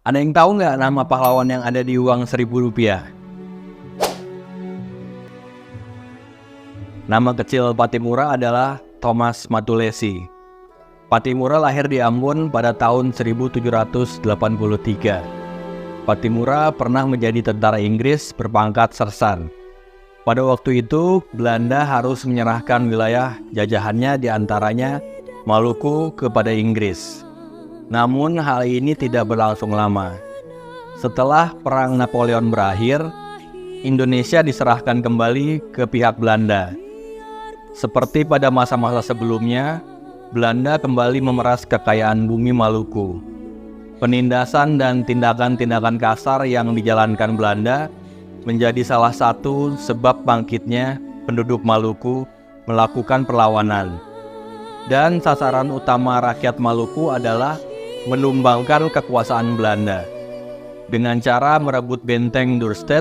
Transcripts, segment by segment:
Ada yang tahu nggak nama pahlawan yang ada di uang Rp1.000? Nama kecil Pattimura adalah Thomas Matulesi. Pattimura lahir di Ambon pada tahun 1783. Pattimura pernah menjadi tentara Inggris berpangkat sersan. Pada waktu itu, Belanda harus menyerahkan wilayah jajahannya diantaranya Maluku kepada Inggris. Namun hal ini tidak berlangsung lama. Setelah Perang Napoleon berakhir, Indonesia diserahkan kembali ke pihak Belanda. Seperti pada masa-masa sebelumnya, Belanda kembali memeras kekayaan bumi Maluku. Penindasan dan tindakan-tindakan kasar yang dijalankan Belanda menjadi salah satu sebab bangkitnya penduduk Maluku melakukan perlawanan. Dan sasaran utama rakyat Maluku adalah menumbangkan kekuasaan Belanda dengan cara merebut benteng Dorstad,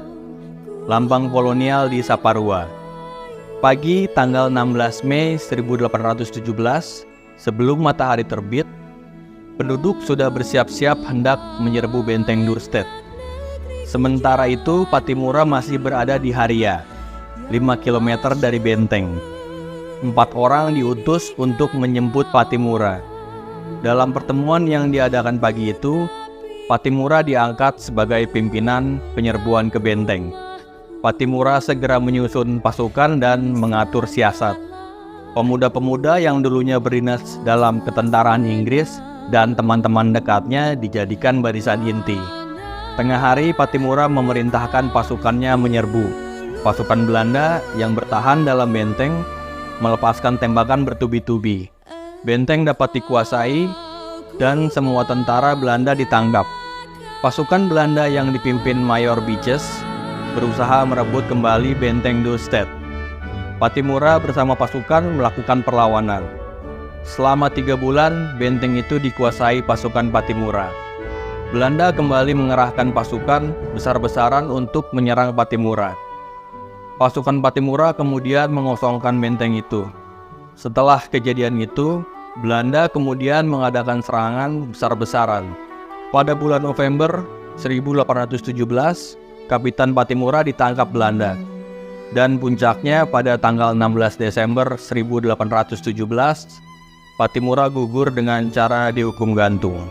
lambang kolonial di Saparua. Pagi tanggal 16 Mei 1817, sebelum matahari terbit, penduduk sudah bersiap-siap hendak menyerbu benteng Dorstad. Sementara itu, Pattimura masih berada di Haria, 5 km dari benteng. 4 orang diutus untuk menjemput Pattimura. Dalam pertemuan yang diadakan pagi itu, Pattimura diangkat sebagai pimpinan penyerbuan ke benteng. Pattimura segera menyusun pasukan dan mengatur siasat. Pemuda-pemuda yang dulunya berdinas dalam ketentaraan Inggris dan teman-teman dekatnya dijadikan barisan inti. Tengah hari, Pattimura memerintahkan pasukannya menyerbu. Pasukan Belanda yang bertahan dalam benteng melepaskan tembakan bertubi-tubi. Benteng dapat dikuasai dan semua tentara Belanda ditangkap. Pasukan Belanda yang dipimpin Mayor Beaches berusaha merebut kembali benteng Dorstad. Pattimura bersama pasukan melakukan perlawanan. Selama 3 bulan, benteng itu dikuasai pasukan Pattimura. Belanda kembali mengerahkan pasukan besar-besaran untuk menyerang Pattimura. Pasukan Pattimura kemudian mengosongkan benteng itu. Setelah kejadian itu, Belanda kemudian mengadakan serangan besar-besaran. Pada bulan November 1817, Kapitan Pattimura ditangkap Belanda. Dan puncaknya pada tanggal 16 Desember 1817, Pattimura gugur dengan cara dihukum gantung.